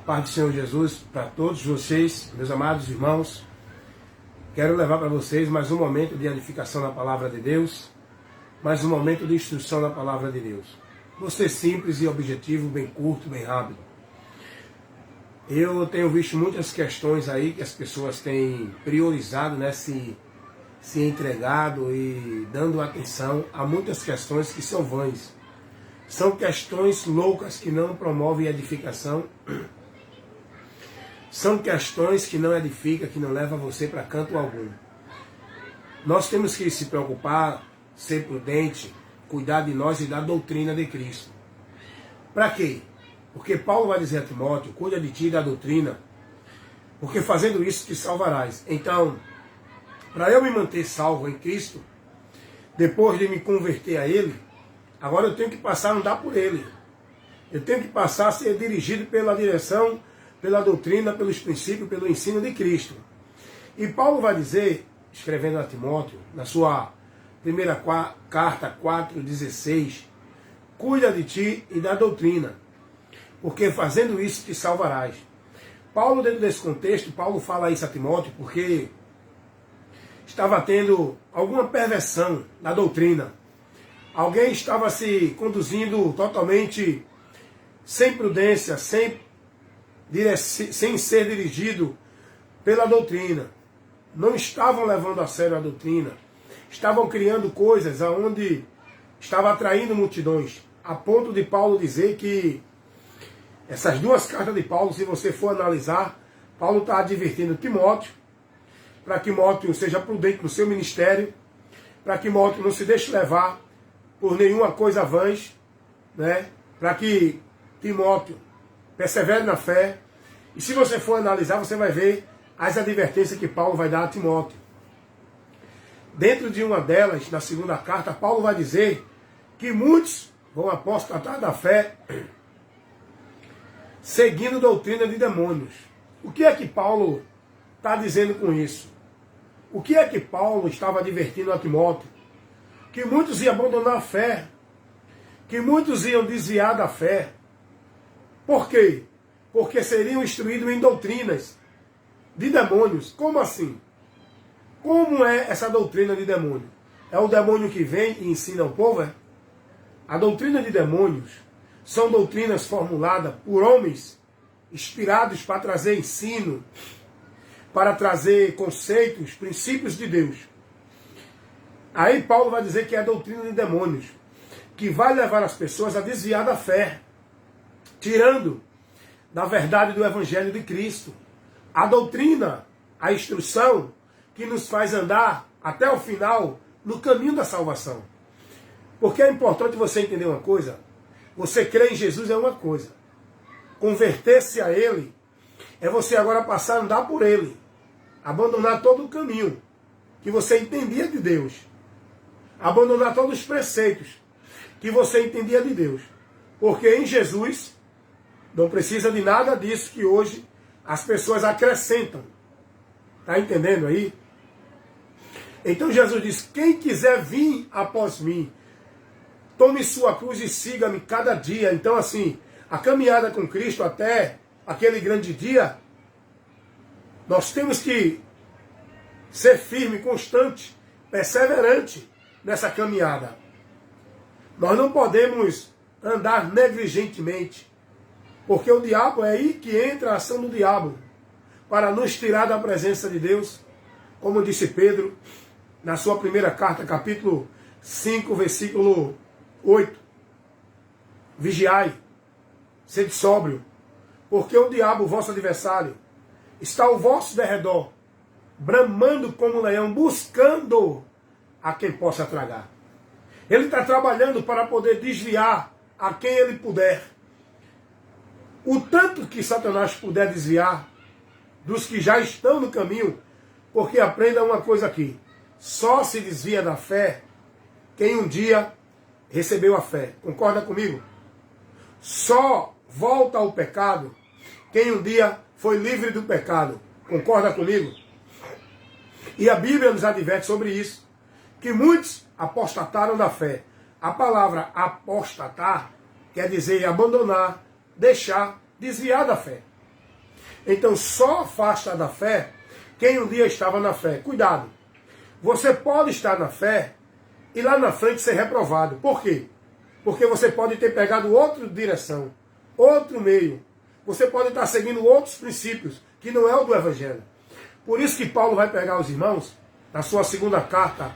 paz do Senhor Jesus para todos vocês, meus amados irmãos. Quero levar para vocês mais um momento de edificação na palavra de Deus, mais um momento de instrução na palavra de Deus. Vou ser simples e objetivo, bem curto, bem rápido. Eu tenho visto muitas questões aí que as pessoas têm priorizado, né, se entregado e dando atenção a muitas questões que são vãs. São questões loucas que não promovem edificação. São questões que não edificam, que não levam você para canto algum. Nós temos que se preocupar, ser prudente, cuidar de nós e da doutrina de Cristo. Para quê? Porque Paulo vai dizer a Timóteo, cuida de ti e da doutrina, porque fazendo isso te salvarás. Então, para eu me manter salvo em Cristo, depois de me converter a Ele, agora eu tenho que passar a andar por Ele. Eu tenho que passar a ser dirigido pela direção, pela doutrina, pelos princípios, pelo ensino de Cristo. E Paulo vai dizer, escrevendo a Timóteo, na sua primeira carta 4,16, cuida de ti e da doutrina, porque fazendo isso te salvarás. Paulo, dentro desse contexto, Paulo fala isso a Timóteo porque estava tendo alguma perversão na doutrina. Alguém estava se conduzindo totalmente sem prudência, sem ser dirigido pela doutrina. Não estavam levando a sério a doutrina. Estavam criando coisas aonde estava atraindo multidões. A ponto de Paulo dizer que essas duas cartas de Paulo, se você for analisar, Paulo está advertindo Timóteo, para que Timóteo seja prudente no seu ministério, para que Timóteo não se deixe levar por nenhuma coisa vãs, né? Para que Timóteo persevere na fé. E se você for analisar, você vai ver as advertências que Paulo vai dar a Timóteo. Dentro de uma delas, na segunda carta, Paulo vai dizer que muitos vão apostatar da fé seguindo doutrina de demônios. O que é que Paulo está dizendo com isso? O que é que Paulo estava advertindo a Timóteo? Que muitos iam abandonar a fé, que muitos iam desviar da fé. Por quê? Porque seriam instruídos em doutrinas de demônios. Como assim? Como é essa doutrina de demônio? É o demônio que vem e ensina ao povo? É? A doutrina de demônios são doutrinas formuladas por homens inspirados para trazer ensino, para trazer conceitos, princípios de Deus. Aí Paulo vai dizer que é a doutrina de demônios, que vai levar as pessoas a desviar da fé, tirando da verdade do Evangelho de Cristo. A doutrina, a instrução que nos faz andar até o final no caminho da salvação. Porque é importante você entender uma coisa. Você crer em Jesus é uma coisa. Converter-se a Ele é você agora passar a andar por Ele. Abandonar todo o caminho que você entendia de Deus. Abandonar todos os preceitos que você entendia de Deus. Porque em Jesus não precisa de nada disso que hoje as pessoas acrescentam. Está entendendo aí? Então Jesus diz, quem quiser vir após mim, tome sua cruz e siga-me cada dia. Então assim, a caminhada com Cristo até aquele grande dia, nós temos que ser firme, constante, perseverante nessa caminhada. Nós não podemos andar negligentemente, porque o diabo é aí que entra a ação do diabo, para nos tirar da presença de Deus, como disse Pedro, na sua primeira carta, capítulo 5, versículo 8. Vigiai, sede sóbrio, porque o diabo, vosso adversário, está ao vosso derredor, bramando como um leão, buscando a quem possa tragar. Ele está trabalhando para poder desviar a quem ele puder. O tanto que Satanás puder desviar dos que já estão no caminho, porque aprenda uma coisa aqui, só se desvia da fé quem um dia recebeu a fé. Concorda comigo? Só volta ao pecado quem um dia foi livre do pecado. Concorda comigo? E a Bíblia nos adverte sobre isso, que muitos apostataram da fé. A palavra apostatar quer dizer abandonar, deixar, desviar da fé. Então só afasta da fé quem um dia estava na fé. Cuidado. Você pode estar na fé e lá na frente ser reprovado. Por quê? Porque você pode ter pegado outra direção, outro meio. Você pode estar seguindo outros princípios, que não é o do Evangelho. Por isso que Paulo vai pegar os irmãos, na sua segunda carta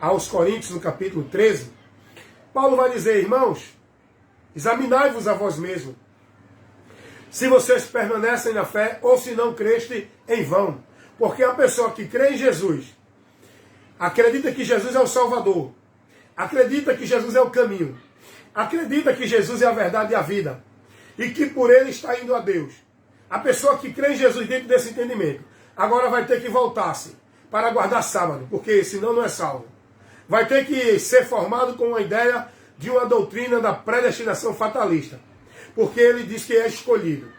aos Coríntios, no capítulo 13. Paulo vai dizer, irmãos, examinai-vos a vós mesmos, se vocês permanecem na fé ou se não creste em vão. Porque a pessoa que crê em Jesus, acredita que Jesus é o Salvador, acredita que Jesus é o caminho, acredita que Jesus é a verdade e a vida, e que por ele está indo a Deus. A pessoa que crê em Jesus dentro desse entendimento, agora vai ter que voltar-se para guardar sábado, porque senão não é salvo. Vai ter que ser formado com uma ideia de uma doutrina da predestinação fatalista, porque ele diz que é escolhido.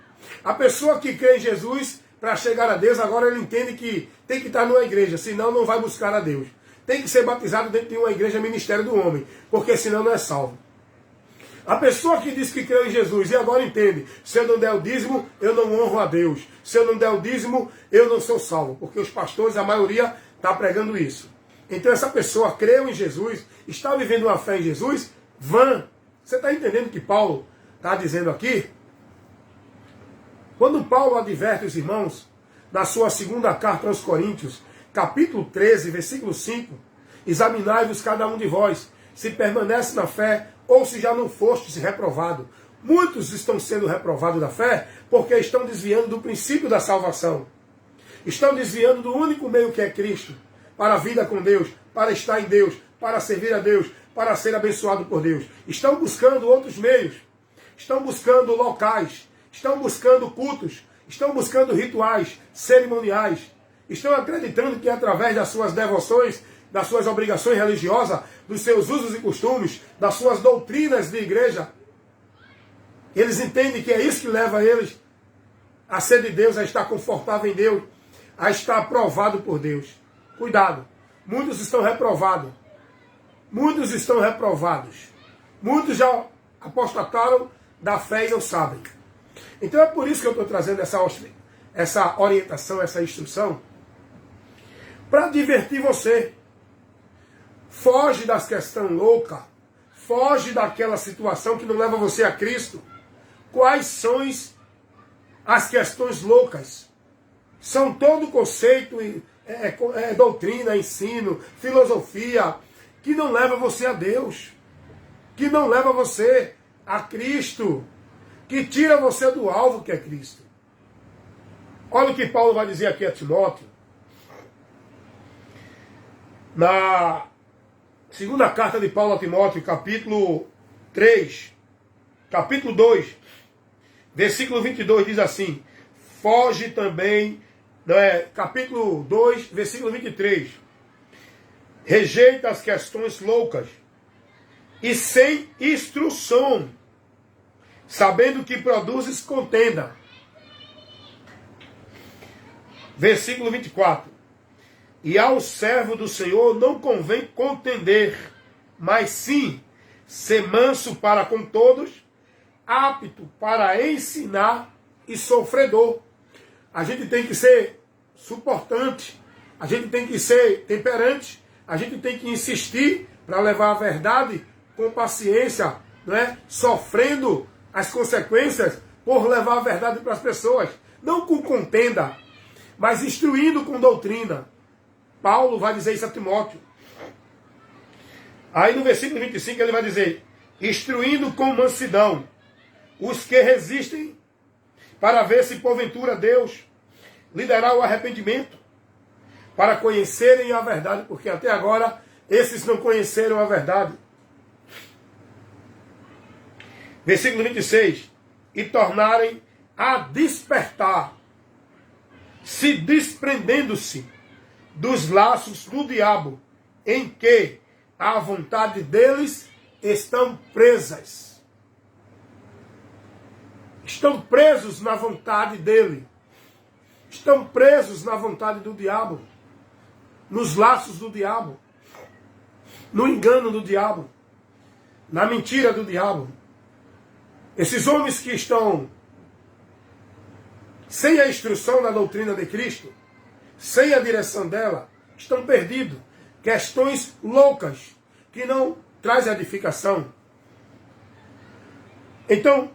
A pessoa que crê em Jesus, para chegar a Deus, agora ele entende que tem que estar numa igreja, senão não vai buscar a Deus. Tem que ser batizado dentro de uma igreja ministério do homem, porque senão não é salvo. A pessoa que diz que crê em Jesus e agora entende, se eu não der o dízimo, eu não honro a Deus. Se eu não der o dízimo, eu não sou salvo. Porque os pastores, a maioria, está pregando isso. Então essa pessoa creu em Jesus, está vivendo uma fé em Jesus, vã. Você está entendendo o que Paulo está dizendo aqui? Quando Paulo adverte os irmãos, na sua segunda carta aos Coríntios, capítulo 13, versículo 5, examinai-vos cada um de vós, se permanece na fé, ou se já não fostes reprovado. Muitos estão sendo reprovados da fé, porque estão desviando do princípio da salvação. Estão desviando do único meio que é Cristo, para a vida com Deus, para estar em Deus, para servir a Deus, para ser abençoado por Deus. Estão buscando outros meios, estão buscando locais, estão buscando cultos, estão buscando rituais, cerimoniais, estão acreditando que através das suas devoções, das suas obrigações religiosas, dos seus usos e costumes, das suas doutrinas de igreja, eles entendem que é isso que leva eles a ser de Deus, a estar confortável em Deus, a estar aprovado por Deus. Cuidado, muitos estão reprovados. Muitos estão reprovados. Muitos já apostataram da fé e não sabem. Então é por isso que eu estou trazendo essa orientação, essa instrução, para divertir você. Foge das questões loucas. Foge daquela situação que não leva você a Cristo. Quais são as questões loucas? São todo conceito, doutrina, ensino, filosofia, que não leva você a Deus, que não leva você a Cristo, que tira você do alvo que é Cristo. Olha o que Paulo vai dizer aqui a Timóteo, na segunda carta de Paulo a Timóteo, capítulo 3, capítulo 2, versículo 22, diz assim, foge também, capítulo 2, versículo 23, rejeita as questões loucas e sem instrução, sabendo que produzes contenda. Versículo 24. E ao servo do Senhor não convém contender, mas sim ser manso para com todos, apto para ensinar e sofredor. A gente tem que ser suportante, a gente tem que ser temperante, a gente tem que insistir para levar a verdade com paciência, não é? Sofrendo as consequências por levar a verdade para as pessoas. Não com contenda, mas instruindo com doutrina. Paulo vai dizer isso a Timóteo. Aí no versículo 25 ele vai dizer, instruindo com mansidão os que resistem, para ver se porventura Deus lhe dará o arrependimento, para conhecerem a verdade, porque até agora esses não conheceram a verdade. Versículo 26. E tornarem a despertar, se desprendendo-se dos laços do diabo, em que a vontade deles estão presas. Estão presos na vontade dele. Estão presos na vontade do diabo. Nos laços do diabo. No engano do diabo. Na mentira do diabo. Esses homens que estão sem a instrução da doutrina de Cristo, sem a direção dela, estão perdidos. Questões loucas, que não trazem edificação. Então,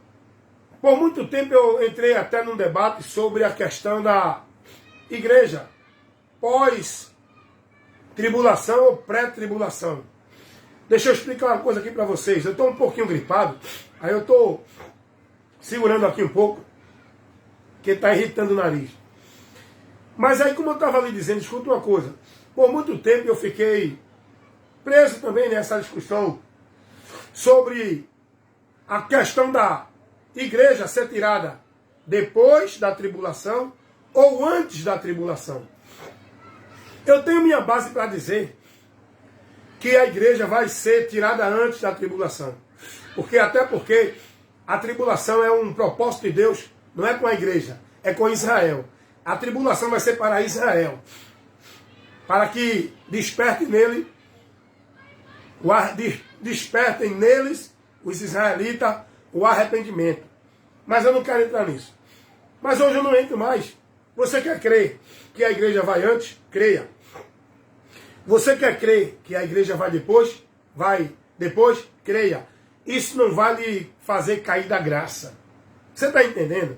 por muito tempo eu entrei até num debate sobre a questão da igreja pós-tribulação ou pré-tribulação. Deixa eu explicar uma coisa aqui para vocês. Eu estou um pouquinho gripado, aí eu estou segurando aqui um pouco, que está irritando o nariz. Mas aí, como eu estava ali dizendo, escuta uma coisa. Por muito tempo eu fiquei preso também nessa discussão sobre a questão da igreja ser tirada depois da tribulação ou antes da tribulação. Eu tenho minha base para dizer que a igreja vai ser tirada antes da tribulação. Até porque a tribulação é um propósito de Deus, não é com a igreja, é com Israel. A tribulação vai ser para Israel, para que despertem neles, os israelitas, o arrependimento. Mas eu não quero entrar nisso. Mas hoje eu não entro mais. Você quer crer que a igreja vai antes? Creia. Você quer crer que a igreja vai depois? Vai depois? Creia. Isso não vai lhe fazer cair da graça. Você está entendendo?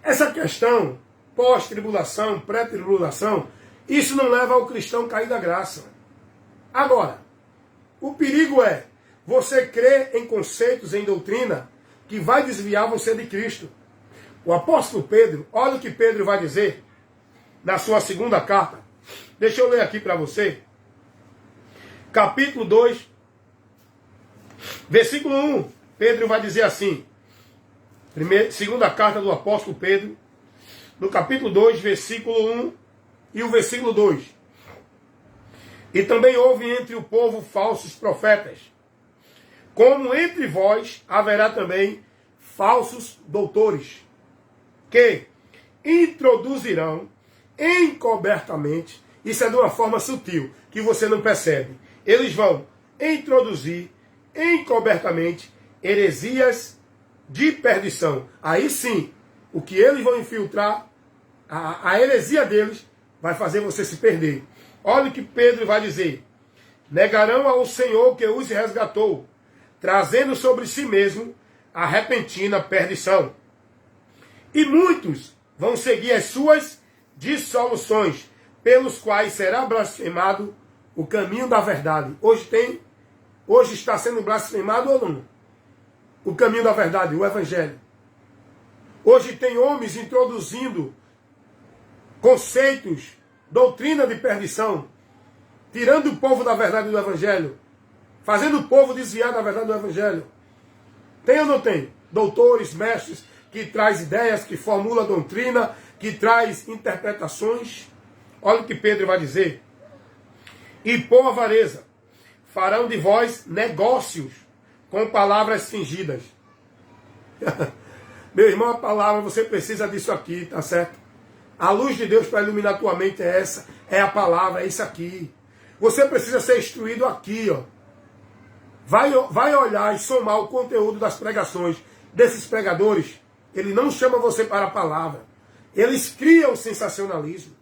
Essa questão pós-tribulação, pré-tribulação, isso não leva ao cristão a cair da graça. Agora, o perigo é você crer em conceitos, em doutrina, que vai desviar você de Cristo. O apóstolo Pedro, olha o que Pedro vai dizer na sua segunda carta. Deixa eu ler aqui para você. Capítulo 2, versículo 1. Pedro vai dizer assim. Segunda carta do apóstolo Pedro, no capítulo 2, versículo 1 e o versículo 2. E também houve entre o povo falsos profetas, como entre vós haverá também falsos doutores, que introduzirão encobertamente, isso é de uma forma sutil, que você não percebe. Eles vão introduzir encobertamente heresias de perdição. Aí sim, o que eles vão infiltrar, a heresia deles, vai fazer você se perder. Olha o que Pedro vai dizer. Negarão ao Senhor que os resgatou, trazendo sobre si mesmo a repentina perdição. E muitos vão seguir as suas dissoluções, pelos quais será blasfemado o caminho da verdade. Hoje está sendo blasfemado ou não? O caminho da verdade, o Evangelho. Hoje tem homens introduzindo conceitos, doutrina de perdição, tirando o povo da verdade do Evangelho, fazendo o povo desviar da verdade do Evangelho. Tem ou não tem? Doutores, mestres, que traz ideias, que formula doutrina, que traz interpretações. Olha o que Pedro vai dizer. E por avareza farão de vós negócios com palavras fingidas. Meu irmão, a palavra, você precisa disso aqui, tá certo? A luz de Deus para iluminar a tua mente é essa, é a palavra, é isso aqui. Você precisa ser instruído aqui, ó. Vai olhar e somar o conteúdo das pregações desses pregadores. Ele não chama você para a palavra. Eles criam sensacionalismo.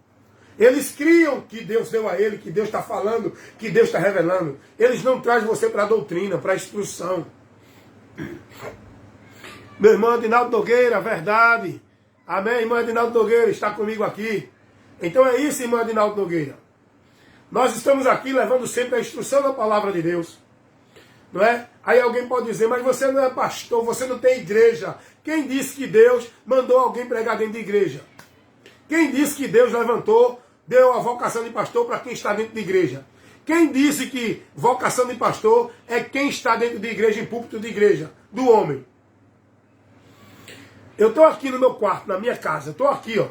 Eles criam que Deus deu a ele, que Deus está falando, que Deus está revelando. Eles não trazem você para a doutrina, para a instrução. Meu irmão Adinaldo Nogueira, verdade. Amém, irmão Adinaldo Nogueira, está comigo aqui. Então é isso, irmão Adinaldo Nogueira. Nós estamos aqui levando sempre a instrução da palavra de Deus. Não é? Aí alguém pode dizer, mas você não é pastor, você não tem igreja. Quem disse que Deus mandou alguém pregar dentro de igreja? Quem disse que Deus deu a vocação de pastor para quem está dentro de igreja? Quem disse que vocação de pastor é quem está dentro de igreja, em púlpito de igreja, do homem? Eu estou aqui no meu quarto, na minha casa, eu estou aqui, ó.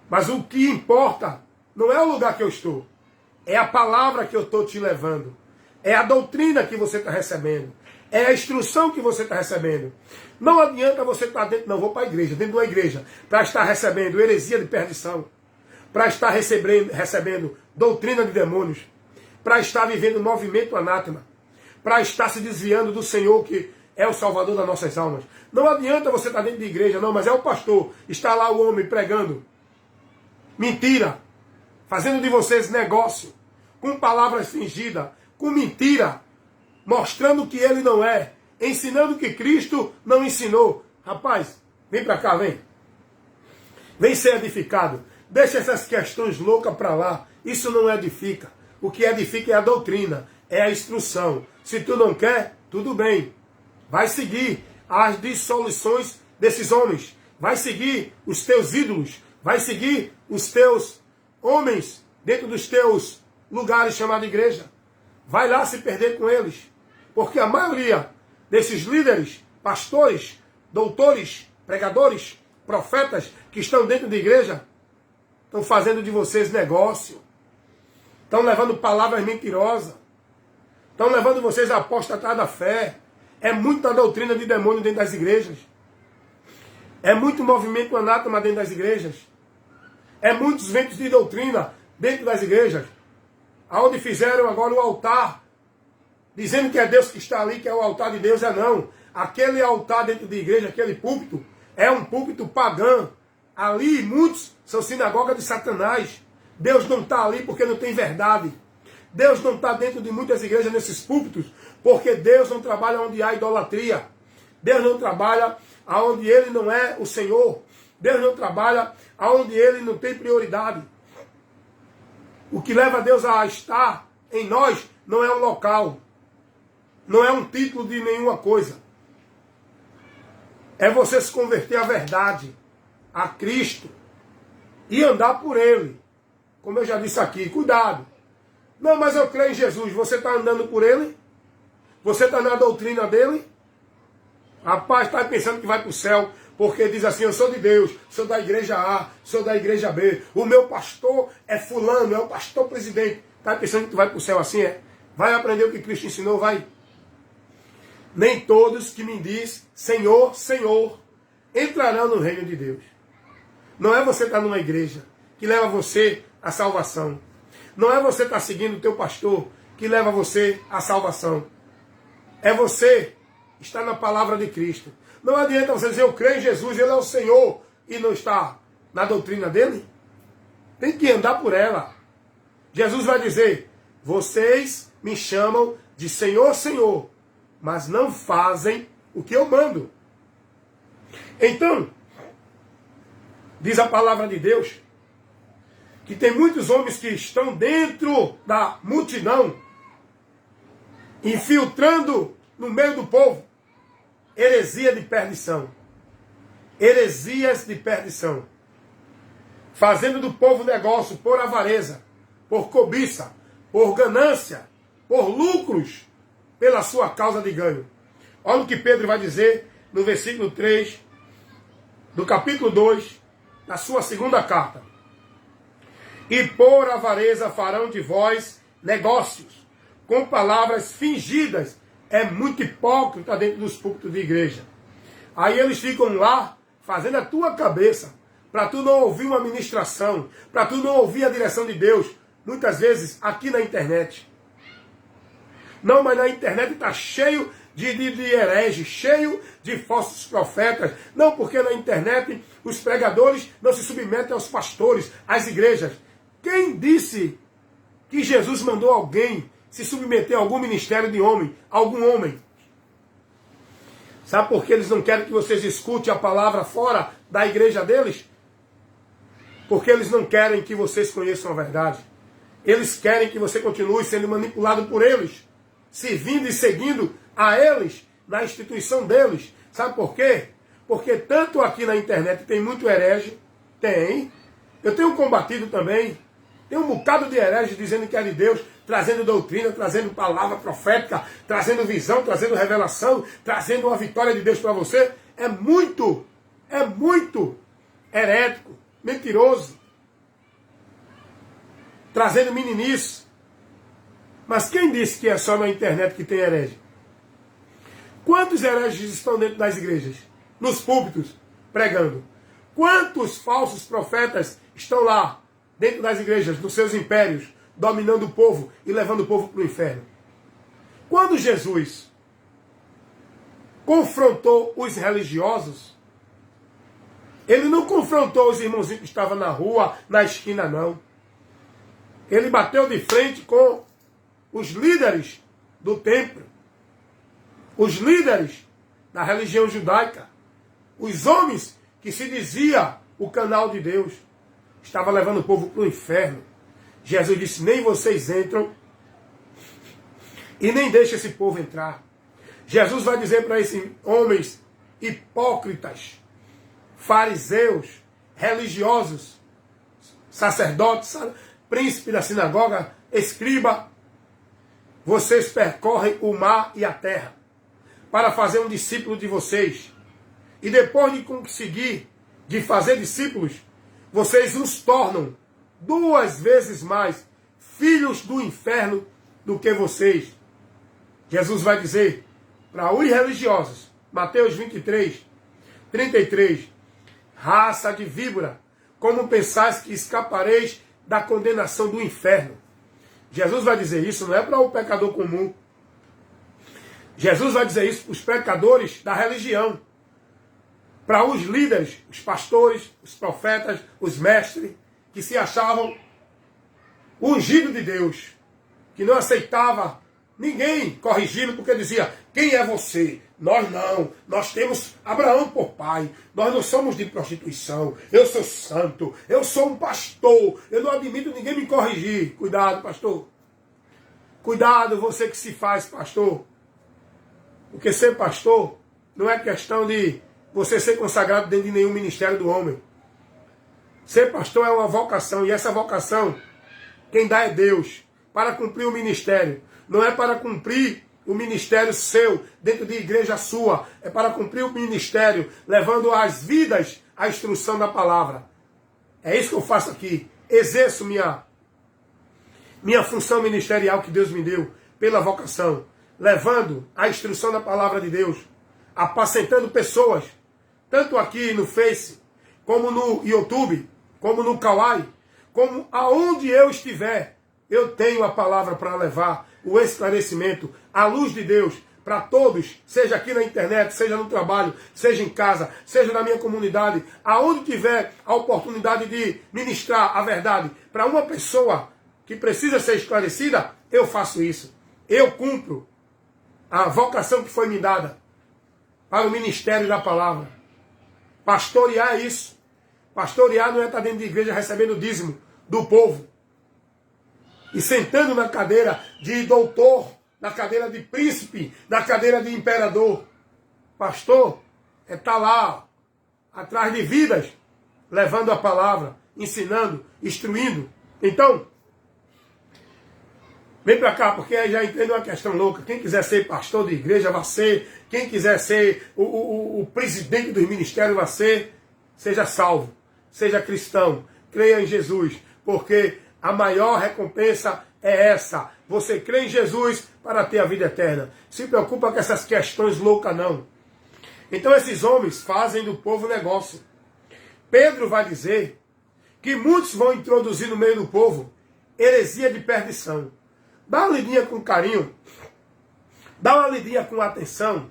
Mas o que importa não é o lugar que eu estou, é a palavra que eu estou te levando, é a doutrina que você está recebendo, é a instrução que você está recebendo. Não adianta você estar dentro, não, vou para a igreja, dentro de uma igreja, para estar recebendo heresia de perdição, para estar recebendo doutrina de demônios, para estar vivendo movimento anátema, para estar se desviando do Senhor, que é o Salvador das nossas almas. Não adianta você estar dentro de igreja, não, mas é o pastor. Está lá o homem pregando mentira, fazendo de vocês negócio, com palavras fingidas, com mentira, mostrando que ele não é, ensinando que Cristo não ensinou. Rapaz, vem para cá, vem. Vem ser edificado. Deixa essas questões loucas para lá. Isso não edifica. O que edifica é a doutrina, é a instrução. Se tu não quer, tudo bem. Vai seguir as dissoluções desses homens. Vai seguir os teus ídolos. Vai seguir os teus homens dentro dos teus lugares chamados igreja. Vai lá se perder com eles. Porque a maioria desses líderes, pastores, doutores, pregadores, profetas que estão dentro da igreja, estão fazendo de vocês negócio. Estão levando palavras mentirosas. Estão levando vocês a apostatar da fé. É muita doutrina de demônio dentro das igrejas. É muito movimento anátema dentro das igrejas. É muitos ventos de doutrina dentro das igrejas. Aonde fizeram agora o altar, dizendo que é Deus que está ali, que é o altar de Deus. É não. Aquele altar dentro da igreja, aquele púlpito, é um púlpito pagão. Ali muitos são sinagoga de Satanás. Deus não está ali porque não tem verdade. Deus não está dentro de muitas igrejas nesses púlpitos porque Deus não trabalha onde há idolatria. Deus não trabalha onde Ele não é o Senhor. Deus não trabalha onde Ele não tem prioridade. O que leva Deus a estar em nós não é um local. Não é um título de nenhuma coisa. É você se converter à verdade, a Cristo, e andar por Ele. Como eu já disse aqui, cuidado. Não, mas eu creio em Jesus. Você está andando por Ele? Você está na doutrina dEle? Rapaz, está pensando que vai para o céu, porque diz assim, eu sou de Deus, sou da igreja A, sou da igreja B. O meu pastor é fulano, é o pastor presidente. Está pensando que vai para o céu assim, é? Vai aprender o que Cristo ensinou, vai. Nem todos que me diz Senhor, Senhor, entrarão no reino de Deus. Não é você estar numa igreja que leva você à salvação. Não é você estar seguindo o teu pastor que leva você à salvação. É você estar na palavra de Cristo. Não adianta você dizer, eu creio em Jesus, Ele é o Senhor, e não está na doutrina dele. Tem que andar por ela. Jesus vai dizer, vocês me chamam de Senhor, Senhor, mas não fazem o que eu mando. Então, diz a palavra de Deus, que tem muitos homens que estão dentro da multidão, infiltrando no meio do povo, heresia de perdição. Heresias de perdição. Fazendo do povo negócio por avareza, por cobiça, por ganância, por lucros, pela sua causa de ganho. Olha o que Pedro vai dizer no versículo 3 do capítulo 2, na sua segunda carta. E por avareza farão de vós negócios, com palavras fingidas. É muito hipócrita dentro dos púlpitos de igreja. Aí eles ficam lá, fazendo a tua cabeça, para tu não ouvir uma ministração, para tu não ouvir a direção de Deus. Muitas vezes aqui na internet. Não, mas na internet está cheio de hereges, cheio de falsos profetas. Não, porque na internet os pregadores não se submetem aos pastores, às igrejas. Quem disse que Jesus mandou alguém se submeter a algum ministério de homem, algum homem? Sabe por que eles não querem que vocês escutem a palavra fora da igreja deles? Porque eles não querem que vocês conheçam a verdade. Eles querem que você continue sendo manipulado por eles, servindo e seguindo a eles na instituição deles. Sabe por quê? Porque tanto aqui na internet tem muito herege, tem. Eu tenho combatido também. Tem um bocado de hereges dizendo que é de Deus, trazendo doutrina, trazendo palavra profética, trazendo visão, trazendo revelação, trazendo uma vitória de Deus para você. É muito herético, mentiroso, trazendo meninice. Mas quem disse que é só na internet que tem herege? Quantos hereges estão dentro das igrejas, nos púlpitos, pregando? Quantos falsos profetas estão lá, dentro das igrejas, dos seus impérios, dominando o povo e levando o povo para o inferno? Quando Jesus confrontou os religiosos, ele não confrontou os irmãozinhos que estavam na rua, na esquina, não. Ele bateu de frente com os líderes do templo, os líderes da religião judaica, os homens que se dizia o canal de Deus. Estava levando o povo para o inferno. Jesus disse, nem vocês entram e nem deixa esse povo entrar. Jesus vai dizer para esses homens hipócritas, fariseus, religiosos, sacerdotes, príncipe da sinagoga, escriba, vocês percorrem o mar e a terra para fazer um discípulo de vocês. E depois de conseguir, de fazer discípulos, vocês os tornam 2 vezes mais filhos do inferno do que vocês. Jesus vai dizer para os religiosos, Mateus 23, 33, raça de víbora, como pensais que escapareis da condenação do inferno? Jesus vai dizer isso, não é para o pecador comum. Jesus vai dizer isso para os pecadores da religião, para os líderes, os pastores, os profetas, os mestres, que se achavam ungidos de Deus, que não aceitava ninguém corrigindo, porque dizia, quem é você? Nós não, nós temos Abraão por pai, nós não somos de prostituição, eu sou santo, eu sou um pastor, eu não admito ninguém me corrigir. Cuidado, pastor. Cuidado, você que se faz pastor. Porque ser pastor não é questão de você ser consagrado dentro de nenhum ministério do homem. Ser pastor é uma vocação, e essa vocação, quem dá é Deus, para cumprir o ministério. Não é para cumprir o ministério seu, dentro de igreja sua. É para cumprir o ministério, levando as vidas à instrução da palavra. É isso que eu faço aqui. Exerço minha função ministerial que Deus me deu, pela vocação. Levando a instrução da palavra de Deus. Apacentando pessoas. Tanto aqui no Face, como no YouTube, como no Kawaii, como aonde eu estiver, eu tenho a palavra para levar o esclarecimento, a luz de Deus para todos, seja aqui na internet, seja no trabalho, seja em casa, seja na minha comunidade, aonde tiver a oportunidade de ministrar a verdade para uma pessoa que precisa ser esclarecida, eu faço isso. Eu cumpro a vocação que foi me dada para o ministério da palavra. Pastorear é isso. Pastorear não é estar dentro de igreja recebendo o dízimo do povo e sentando na cadeira de doutor, na cadeira de príncipe, na cadeira de imperador. Pastor é estar lá, atrás de vidas, levando a palavra, ensinando, instruindo. Então, vem para cá, porque aí já entende uma questão louca. Quem quiser ser pastor de igreja, vai ser. Quem quiser ser o presidente dos ministérios, vai ser. Seja salvo, seja cristão, creia em Jesus, porque a maior recompensa é essa. Você crê em Jesus para ter a vida eterna. Se preocupa com essas questões loucas, não. Então esses homens fazem do povo negócio. Pedro vai dizer que muitos vão introduzir no meio do povo heresia de perdição. Dá uma lidinha com carinho, dá uma lidinha com atenção,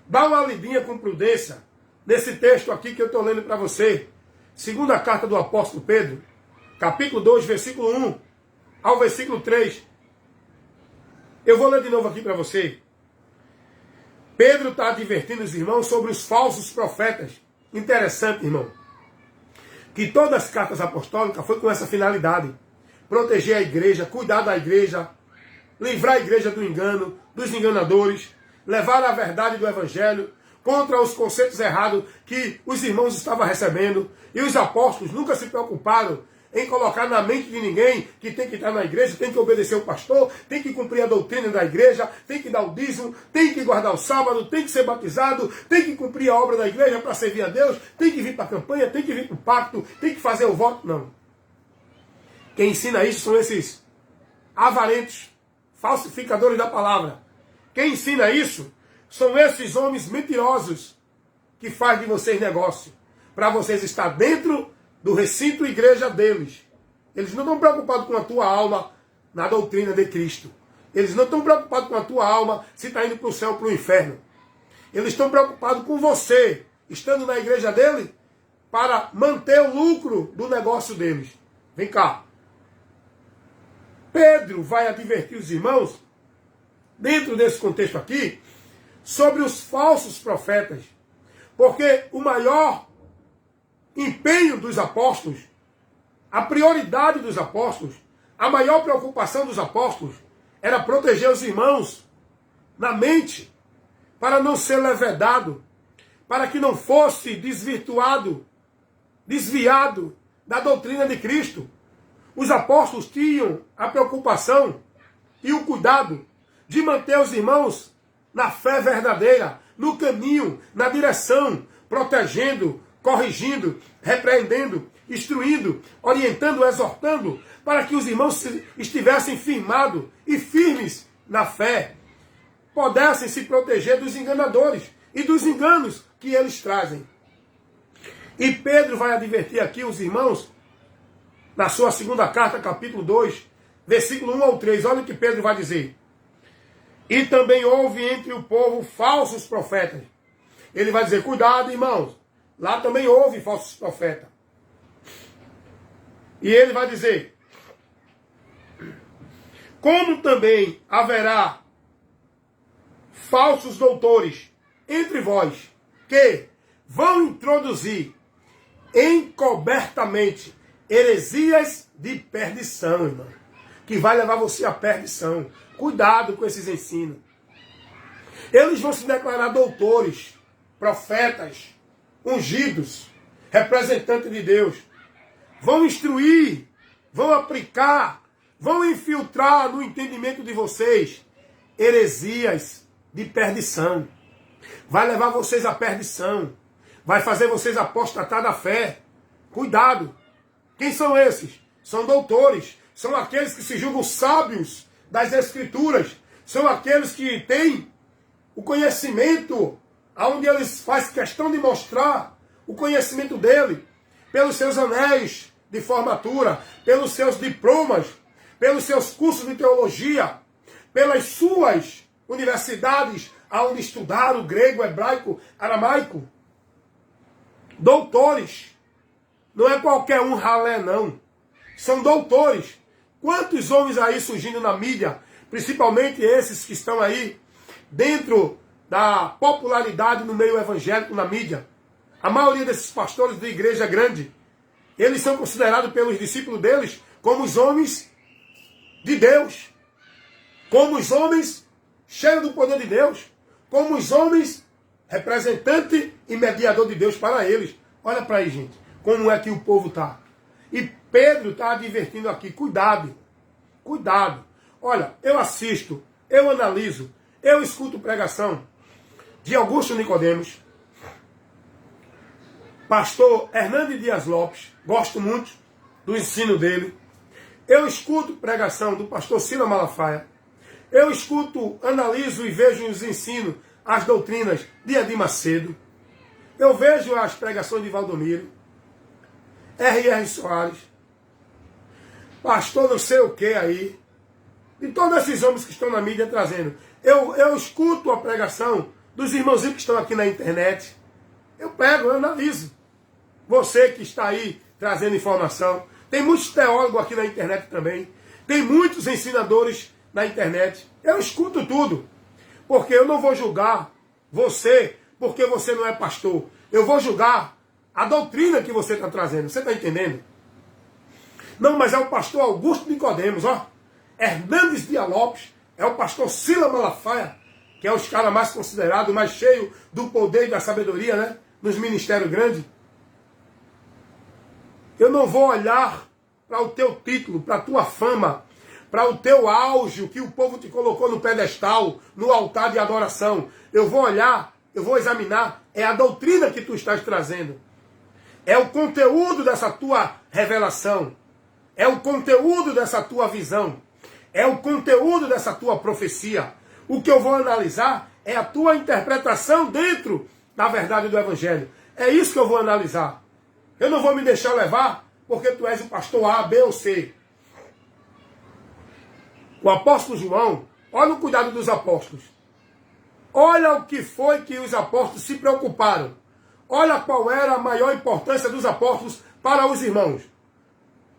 dá uma lidinha com prudência nesse texto aqui que eu estou lendo para você. Segunda carta do apóstolo Pedro, capítulo 2, versículo 1 ao versículo 3. Eu vou ler de novo aqui para você. Pedro está advertindo os irmãos sobre os falsos profetas. Interessante, irmão, que todas as cartas apostólicas foi com essa finalidade. Proteger a igreja, cuidar da igreja, livrar a igreja do engano, dos enganadores, levar a verdade do evangelho contra os conceitos errados que os irmãos estavam recebendo. E os apóstolos nunca se preocuparam em colocar na mente de ninguém que tem que estar na igreja, tem que obedecer o pastor, tem que cumprir a doutrina da igreja, tem que dar o dízimo, tem que guardar o sábado, tem que ser batizado, tem que cumprir a obra da igreja para servir a Deus, tem que vir para a campanha, tem que vir para o pacto, tem que fazer o voto. Não. Quem ensina isso são esses avarentos, falsificadores da palavra. Quem ensina isso são esses homens mentirosos que fazem de vocês negócio, para vocês estar dentro do recinto igreja deles. Eles não estão preocupados com a tua alma na doutrina de Cristo. Eles não estão preocupados com a tua alma se está indo para o céu ou para o inferno. Eles estão preocupados com você, estando na igreja dele, para manter o lucro do negócio deles. Vem cá. Pedro vai advertir os irmãos, dentro desse contexto aqui, sobre os falsos profetas. Porque o maior empenho dos apóstolos, a prioridade dos apóstolos, a maior preocupação dos apóstolos era proteger os irmãos na mente, para não ser levedado, para que não fosse desvirtuado, desviado da doutrina de Cristo. Os apóstolos tinham a preocupação e o cuidado de manter os irmãos na fé verdadeira, no caminho, na direção, protegendo, corrigindo, repreendendo, instruindo, orientando, exortando, para que os irmãos estivessem firmados e firmes na fé, pudessem se proteger dos enganadores e dos enganos que eles trazem. E Pedro vai advertir aqui os irmãos, na sua segunda carta, capítulo 2, versículo 1 ao 3, olha o que Pedro vai dizer. E também houve entre o povo falsos profetas. Ele vai dizer, cuidado, irmãos, lá também houve falsos profetas. E ele vai dizer, como também haverá falsos doutores entre vós, que vão introduzir encobertamente heresias de perdição, irmão, que vai levar você à perdição. Cuidado com esses ensinos. Eles vão se declarar doutores, profetas, ungidos, representantes de Deus. Vão instruir, vão aplicar, vão infiltrar no entendimento de vocês heresias de perdição. Vai levar vocês à perdição. Vai fazer vocês apostatar da fé. Cuidado. Quem são esses? São doutores. São aqueles que se julgam sábios das Escrituras. São aqueles que têm o conhecimento, onde eles fazem questão de mostrar o conhecimento dele, pelos seus anéis de formatura, pelos seus diplomas, pelos seus cursos de teologia, pelas suas universidades, onde estudaram grego, hebraico, aramaico. Doutores. Não é qualquer um ralé, não. São doutores. Quantos homens aí surgindo na mídia, principalmente esses que estão aí dentro da popularidade no meio evangélico na mídia. A maioria desses pastores de igreja grande, eles são considerados pelos discípulos deles como os homens de Deus. Como os homens cheios do poder de Deus. Como os homens representante e mediador de Deus para eles. Olha para aí, gente, como é que o povo está. E Pedro está advertindo aqui, cuidado, cuidado. Olha, eu assisto, eu analiso, eu escuto pregação de Augusto Nicodemos, pastor Hernandes Dias Lopes, gosto muito do ensino dele. Eu escuto pregação do pastor Silas Malafaia. Eu escuto, analiso e vejo os ensinos, as doutrinas de Edir Macedo. Eu vejo as pregações de Valdomiro, R.R. Soares, pastor não sei o que aí, de todos esses homens que estão na mídia trazendo. Eu escuto a pregação dos irmãozinhos que estão aqui na internet. Eu pego, eu analiso. Você que está aí trazendo informação. Tem muitos teólogos aqui na internet também. Tem muitos ensinadores na internet. Eu escuto tudo. Porque eu não vou julgar você porque você não é pastor. Eu vou julgar a doutrina que você está trazendo. Você está entendendo? Não, mas é o pastor Augusto Nicodemos, ó. Hernandes Dias Lopes. É o pastor Silas Malafaia, que é os caras mais considerados, mais cheios do poder e da sabedoria, né? Nos ministérios grandes. Eu não vou olhar para o teu título, para a tua fama, para o teu auge, que o povo te colocou no pedestal, no altar de adoração. Eu vou olhar, eu vou examinar, é a doutrina que tu estás trazendo. É o conteúdo dessa tua revelação. É o conteúdo dessa tua visão. É o conteúdo dessa tua profecia. O que eu vou analisar é a tua interpretação dentro da verdade do Evangelho. É isso que eu vou analisar. Eu não vou me deixar levar porque tu és o pastor A, B ou C. O apóstolo João, olha o cuidado dos apóstolos. Olha o que foi que os apóstolos se preocuparam. Olha qual era a maior importância dos apóstolos para os irmãos.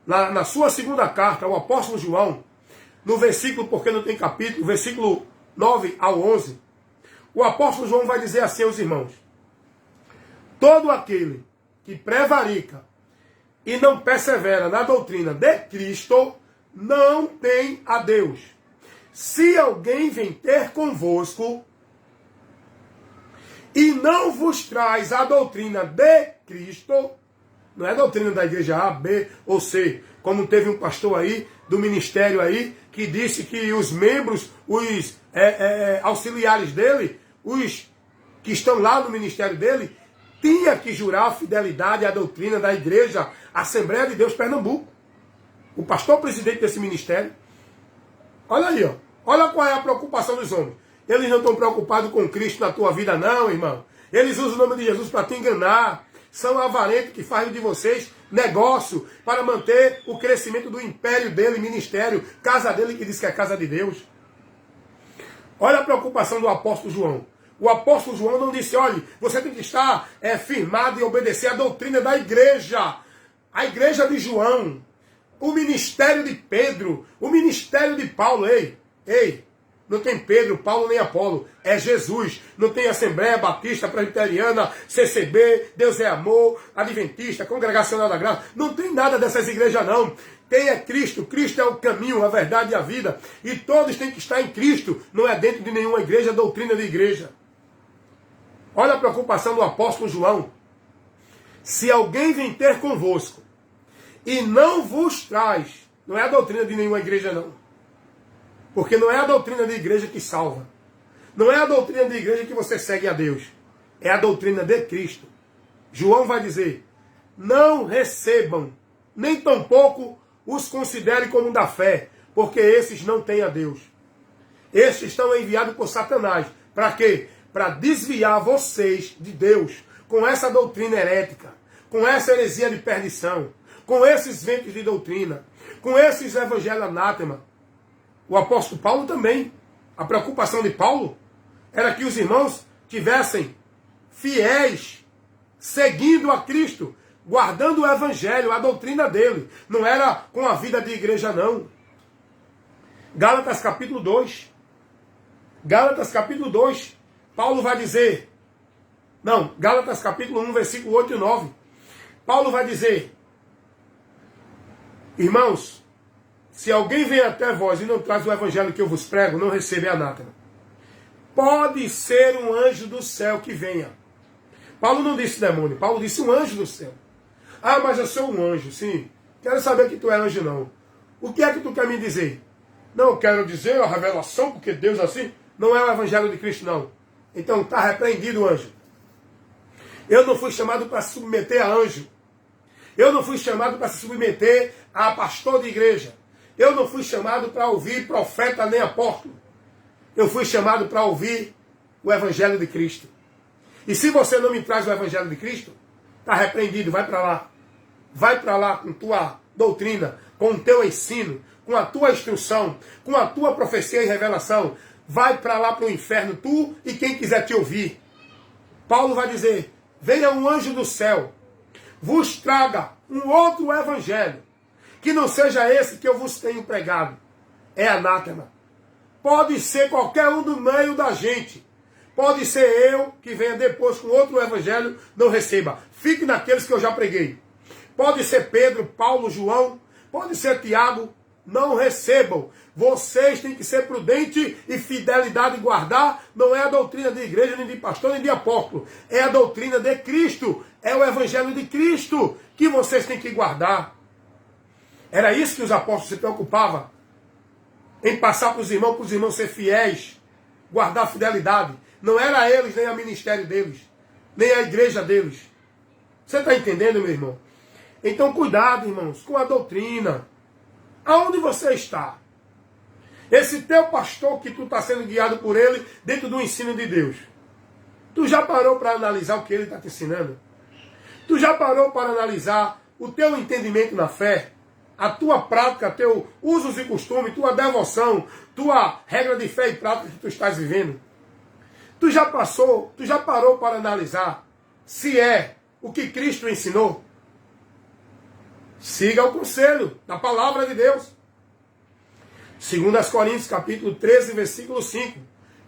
Na sua segunda carta, o apóstolo João, no versículo, porque não tem capítulo, versículo 9 ao 11, o apóstolo João vai dizer assim aos irmãos: todo aquele que prevarica e não persevera na doutrina de Cristo, não tem a Deus. Se alguém vem ter convosco e não vos traz a doutrina de Cristo, não é a doutrina da igreja A, B ou C, como teve um pastor aí, do ministério aí, que disse que os membros, os auxiliares dele, os que estão lá no ministério dele, tinha que jurar fidelidade à doutrina da igreja Assembleia de Deus Pernambuco. O pastor presidente desse ministério. Olha aí, ó. Olha qual é a preocupação dos homens. Eles não estão preocupados com Cristo na tua vida, não, irmão. Eles usam o nome de Jesus para te enganar. São avarentos que fazem de vocês negócio para manter o crescimento do império dele, ministério, casa dele, que diz que é casa de Deus. Olha a preocupação do apóstolo João. O apóstolo João não disse: olha, você tem que estar firmado e obedecer à doutrina da igreja. A igreja de João, o ministério de Pedro, o ministério de Paulo. Ei, não tem Pedro, Paulo nem Apolo, é Jesus. Não tem Assembleia Batista, Presbiteriana, CCB, Deus é Amor, Adventista, Congregacional da Graça. Não tem nada dessas igrejas não. Tem é Cristo. Cristo é o caminho, a verdade e a vida. E todos têm que estar em Cristo. Não é dentro de nenhuma igreja, doutrina de igreja. Olha a preocupação do apóstolo João. Se alguém vem ter convosco e não vos traz, não é a doutrina de nenhuma igreja não. Porque não é a doutrina de igreja que salva. Não é a doutrina de igreja que você segue a Deus. É a doutrina de Cristo. João vai dizer: não recebam, nem tampouco os considerem como da fé, porque esses não têm a Deus. Estes estão enviados por Satanás. Para quê? Para desviar vocês de Deus com essa doutrina herética, com essa heresia de perdição, com esses ventos de doutrina, com esses evangelhos anátema. O apóstolo Paulo também. A preocupação de Paulo era que os irmãos tivessem fiéis, seguindo a Cristo, guardando o evangelho, a doutrina dele. Não era com a vida de igreja não. Gálatas capítulo 2. Gálatas capítulo 2. Paulo vai dizer... Não, Gálatas capítulo 1, versículo 8 e 9. Paulo vai dizer: irmãos, se alguém vem até vós e não traz o evangelho que eu vos prego, não recebe anátema. Pode ser um anjo do céu que venha. Paulo não disse demônio, Paulo disse um anjo do céu. Ah, mas eu sou um anjo, sim. Quero saber que tu é anjo, não. O que é que tu quer me dizer? Não quero dizer a revelação, porque Deus assim, não é o evangelho de Cristo, não. Então está repreendido, anjo. Eu não fui chamado para se submeter a anjo. Eu não fui chamado para se submeter a pastor de igreja. Eu não fui chamado para ouvir profeta nem apóstolo. Eu fui chamado para ouvir o evangelho de Cristo. E se você não me traz o evangelho de Cristo, está repreendido, vai para lá. Vai para lá com tua doutrina, com o teu ensino, com a tua instrução, com a tua profecia e revelação. Vai para lá para o inferno, tu e quem quiser te ouvir. Paulo vai dizer: venha um anjo do céu, vos traga um outro evangelho, que não seja esse que eu vos tenho pregado. É anátema. Pode ser qualquer um do meio da gente. Pode ser eu que venha depois com outro evangelho, não receba. Fique naqueles que eu já preguei. Pode ser Pedro, Paulo, João, pode ser Tiago, não recebam. Vocês têm que ser prudentes e fidelidade guardar. Não é a doutrina de igreja, nem de pastor, nem de apóstolo. É a doutrina de Cristo. É o evangelho de Cristo que vocês têm que guardar. Era isso que os apóstolos se preocupavam. Em passar para os irmãos ser fiéis. Guardar a fidelidade. Não era eles, nem o ministério deles. Nem a igreja deles. Você está entendendo, meu irmão? Então cuidado, irmãos, com a doutrina. Aonde você está? Esse teu pastor que tu está sendo guiado por ele dentro do ensino de Deus. Tu já parou para analisar o que ele está te ensinando? Tu já parou para analisar o teu entendimento na fé? A tua prática, teu usos e costumes, tua devoção, tua regra de fé e prática que tu estás vivendo? Tu já parou para analisar se é o que Cristo ensinou? Siga o conselho da palavra de Deus. 2 Coríntios capítulo 13, versículo 5.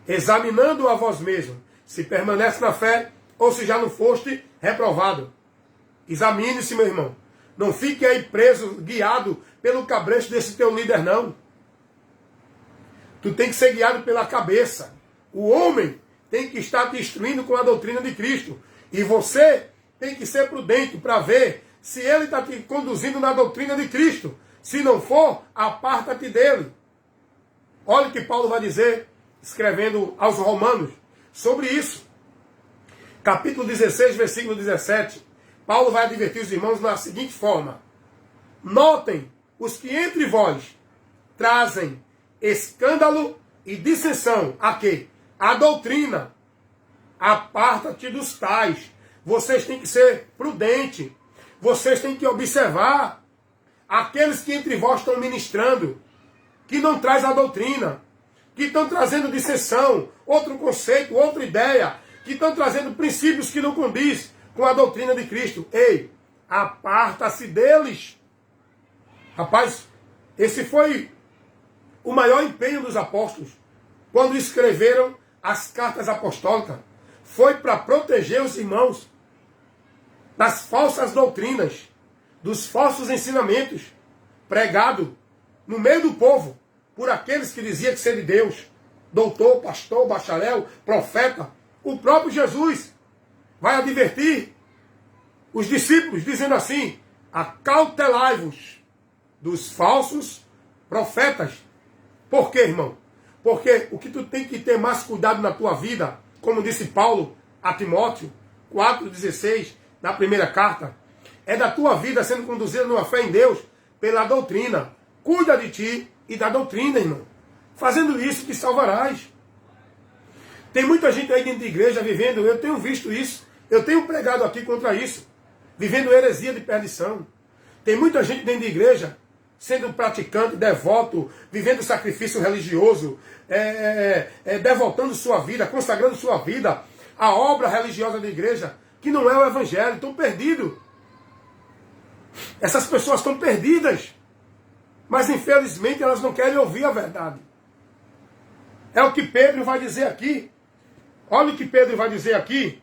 Examinando a vós mesmo, se permanece na fé ou se já não foste reprovado. Examine-se, meu irmão. Não fique aí preso, guiado pelo cabresto desse teu líder, não. Tu tem que ser guiado pela cabeça. O homem tem que estar te instruindo com a doutrina de Cristo. E você tem que ser prudente para ver se ele está te conduzindo na doutrina de Cristo. Se não for, aparta-te dele. Olha o que Paulo vai dizer, escrevendo aos Romanos, sobre isso. Capítulo 16, versículo 17. Paulo vai advertir os irmãos na seguinte forma. Notem os que entre vós trazem escândalo e dissensão. A quê? A doutrina. Aparta-te dos tais. Vocês têm que ser prudentes. Vocês têm que observar aqueles que entre vós estão ministrando, que não traz a doutrina, que estão trazendo dissensão, outro conceito, outra ideia, que estão trazendo princípios que não condiz com a doutrina de Cristo. Ei, aparta-se deles. Rapaz, esse foi o maior empenho dos apóstolos quando escreveram as cartas apostólicas. Foi para proteger os irmãos das falsas doutrinas, dos falsos ensinamentos pregados no meio do povo por aqueles que diziam que ser de Deus. Doutor, pastor, bacharel, profeta. O próprio Jesus vai advertir os discípulos, dizendo assim: acautelai-vos dos falsos profetas. Por quê, irmão? Porque o que tu tem que ter mais cuidado na tua vida, como disse Paulo a Timóteo 4,16, na primeira carta, é da tua vida sendo conduzida numa fé em Deus pela doutrina. Cuida de ti e da doutrina, irmão. Fazendo isso, te salvarás. Tem muita gente aí dentro de igreja vivendo, eu tenho visto isso, eu tenho pregado aqui contra isso, vivendo heresia de perdição. Tem muita gente dentro de igreja sendo praticante, devoto, vivendo sacrifício religioso, devotando sua vida, consagrando sua vida à obra religiosa da igreja, que não é o evangelho, estão perdidos. Essas pessoas estão perdidas, mas infelizmente elas não querem ouvir a verdade. É o que Pedro vai dizer aqui. Olha o que Pedro vai dizer aqui.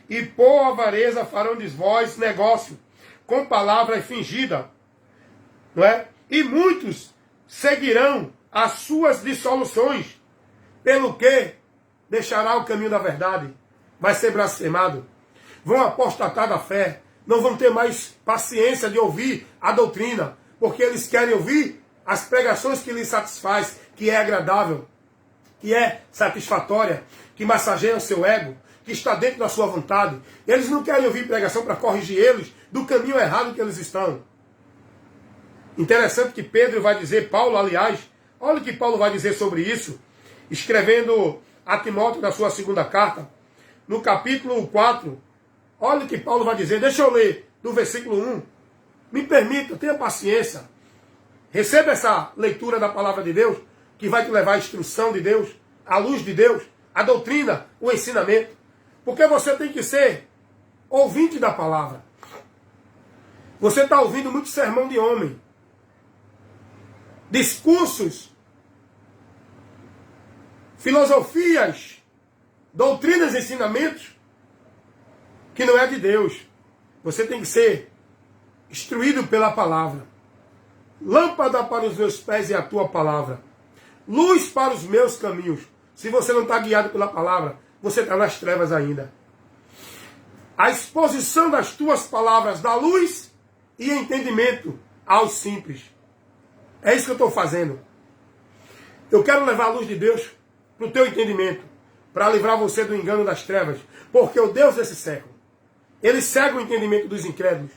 E por avareza farão de vós negócio, com palavra fingida. Não é? E muitos seguirão as suas dissoluções, pelo que deixará o caminho da verdade, vai ser blasfemado. Vão apostatar da fé, não vão ter mais paciência de ouvir a doutrina, porque eles querem ouvir as pregações que lhes satisfaz, que é agradável, que é satisfatória, que massageia o seu ego, que está dentro da sua vontade. Eles não querem ouvir pregação para corrigir eles do caminho errado que eles estão. Interessante que Pedro vai dizer, Paulo, aliás, olha o que Paulo vai dizer sobre isso, escrevendo a Timóteo na sua segunda carta, no capítulo 4, olha o que Paulo vai dizer, deixa eu ler, do versículo 1, me permita, tenha paciência, receba essa leitura da palavra de Deus, que vai te levar à instrução de Deus, à luz de Deus, à doutrina, o ensinamento, porque você tem que ser ouvinte da palavra. Você está ouvindo muito sermão de homem, discursos, filosofias, doutrinas e ensinamentos que não é de Deus. Você tem que ser instruído pela palavra. Lâmpada para os meus pés é a tua palavra. Luz para os meus caminhos. Se você não está guiado pela palavra, você está nas trevas ainda. A exposição das tuas palavras dá luz e entendimento aos simples. É isso que eu estou fazendo. Eu quero levar a luz de Deus para o teu entendimento, para livrar você do engano das trevas, porque o Deus desse século, ele cega o entendimento dos incrédulos,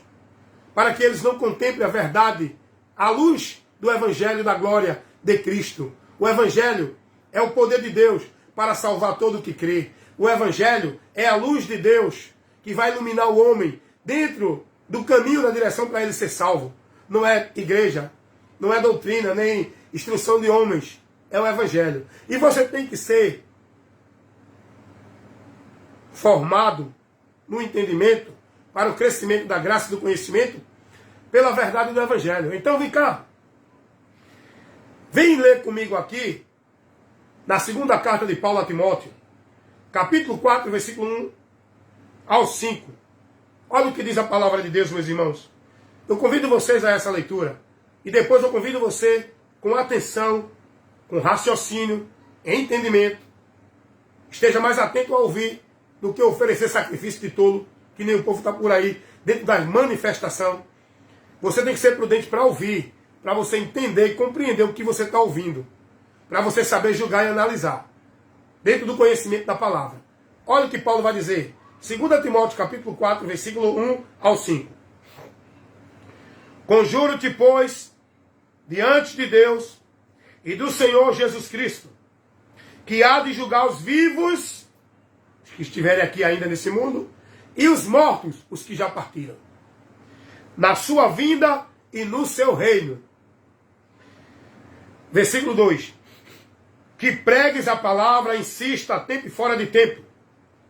para que eles não contemplem a verdade à luz do Evangelho da glória de Cristo. O Evangelho é o poder de Deus para salvar todo o que crê. O Evangelho é a luz de Deus que vai iluminar o homem dentro do caminho na direção para ele ser salvo. Não é igreja, não é doutrina, nem instrução de homens. É o Evangelho. E você tem que ser formado no entendimento, para o crescimento da graça e do conhecimento, pela verdade do Evangelho. Então vem cá. Vem ler comigo aqui, na segunda carta de Paulo a Timóteo, capítulo 4, versículo 1 ao 5. Olha o que diz a palavra de Deus, meus irmãos. Eu convido vocês a essa leitura. E depois eu convido você, com atenção, com raciocínio, entendimento, esteja mais atento a ouvir do que oferecer sacrifício de tolo, que nem o povo está por aí, dentro da manifestação. Você tem que ser prudente para ouvir, para você entender e compreender o que você está ouvindo, para você saber julgar e analisar, dentro do conhecimento da palavra. Olha o que Paulo vai dizer. 2 Timóteo capítulo 4, versículo 1 ao 5. Conjuro-te, pois, diante de Deus e do Senhor Jesus Cristo, que há de julgar os vivos, os que estiverem aqui ainda nesse mundo, e os mortos, os que já partiram, na sua vinda e no seu reino. Versículo 2. Que pregues a palavra, insista a tempo e fora de tempo,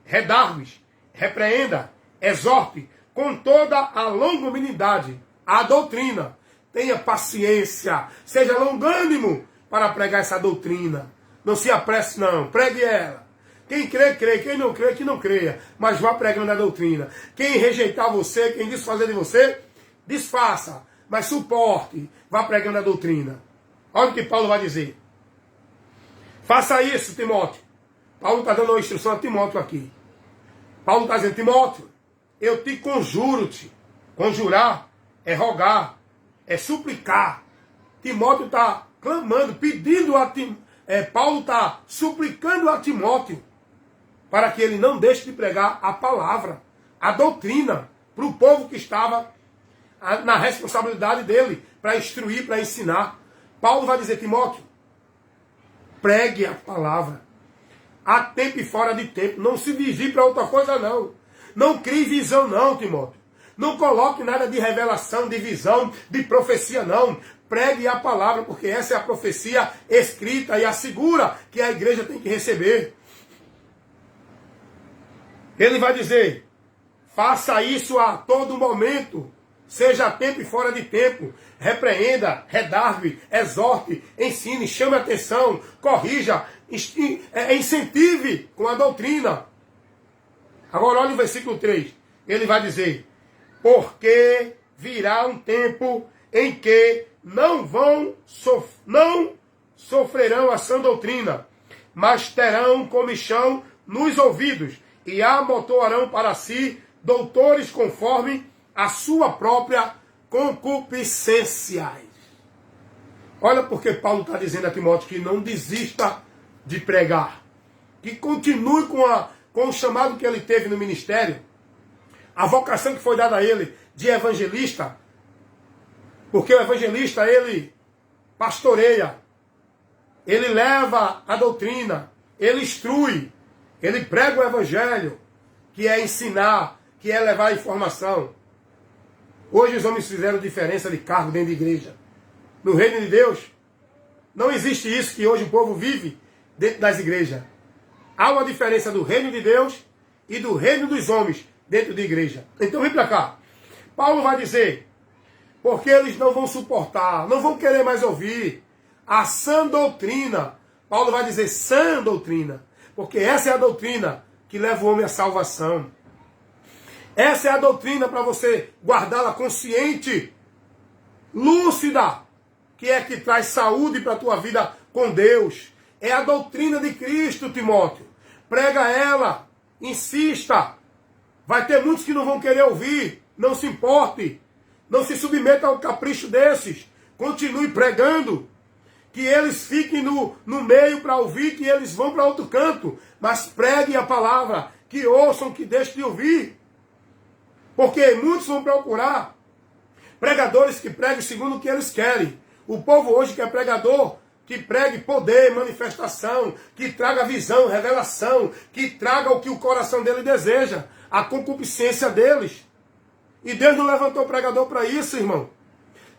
redargues, repreenda, exorte, com toda a longanimidade, a doutrina. Tenha paciência, seja longânimo para pregar essa doutrina. Não se apresse não, pregue ela. Quem crê, crê. Quem não crê, que não creia. Mas vá pregando a doutrina. Quem rejeitar você, quem desfazer de você, desfaça. Mas suporte, vá pregando a doutrina. Olha o que Paulo vai dizer. Faça isso, Timóteo. Paulo está dando uma instrução a Timóteo aqui. Paulo está dizendo, Timóteo, eu te conjuro-te. Conjurar é rogar, é suplicar. Timóteo está clamando, pedindo a Timóteo. Paulo está suplicando a Timóteo para que ele não deixe de pregar a palavra, a doutrina, para o povo que estava na responsabilidade dele, para instruir, para ensinar. Paulo vai dizer, Timóteo, pregue a palavra, a tempo e fora de tempo, não se desvie para outra coisa não. Não crie visão não, Timóteo. Não coloque nada de revelação, de visão, de profecia não. Pregue a palavra, porque essa é a profecia escrita e assegura que a igreja tem que receber. Ele vai dizer, faça isso a todo momento, seja a tempo e fora de tempo. Repreenda, redargue, exorte, ensine, chame a atenção, corrija, incentive com a doutrina. Agora olha o versículo 3. Ele vai dizer, porque virá um tempo em que não sofrerão a sã doutrina, mas terão comichão nos ouvidos e amontoarão para si doutores conforme a sua própria concupiscência. Olha porque Paulo está dizendo a Timóteo que não desista de pregar, que continue com o chamado que ele teve no ministério, a vocação que foi dada a ele de evangelista, porque o evangelista, ele pastoreia, ele leva a doutrina, ele instrui, ele prega o evangelho, que é ensinar, que é levar a informação. Hoje os homens fizeram diferença de cargo dentro da igreja. No reino de Deus, não existe isso que hoje o povo vive dentro das igrejas. Há uma diferença do reino de Deus e do reino dos homens dentro da igreja. Então vem para cá. Paulo vai dizer, porque eles não vão suportar, não vão querer mais ouvir a sã doutrina. Paulo vai dizer sã doutrina, porque essa é a doutrina que leva o homem à salvação. Essa é a doutrina para você guardá-la consciente, lúcida, que é que traz saúde para a tua vida com Deus. É a doutrina de Cristo, Timóteo. Prega ela, insista. Vai ter muitos que não vão querer ouvir, não se importe. Não se submeta ao capricho desses. Continue pregando. Que eles fiquem no meio para ouvir, que eles vão para outro canto. Mas pregue a palavra. Que ouçam, que deixem de ouvir. Porque muitos vão procurar pregadores que preguem segundo o que eles querem. O povo hoje quer pregador que pregue poder, manifestação, que traga visão, revelação, que traga o que o coração dele deseja, a concupiscência deles. E Deus não levantou pregador para isso, irmão.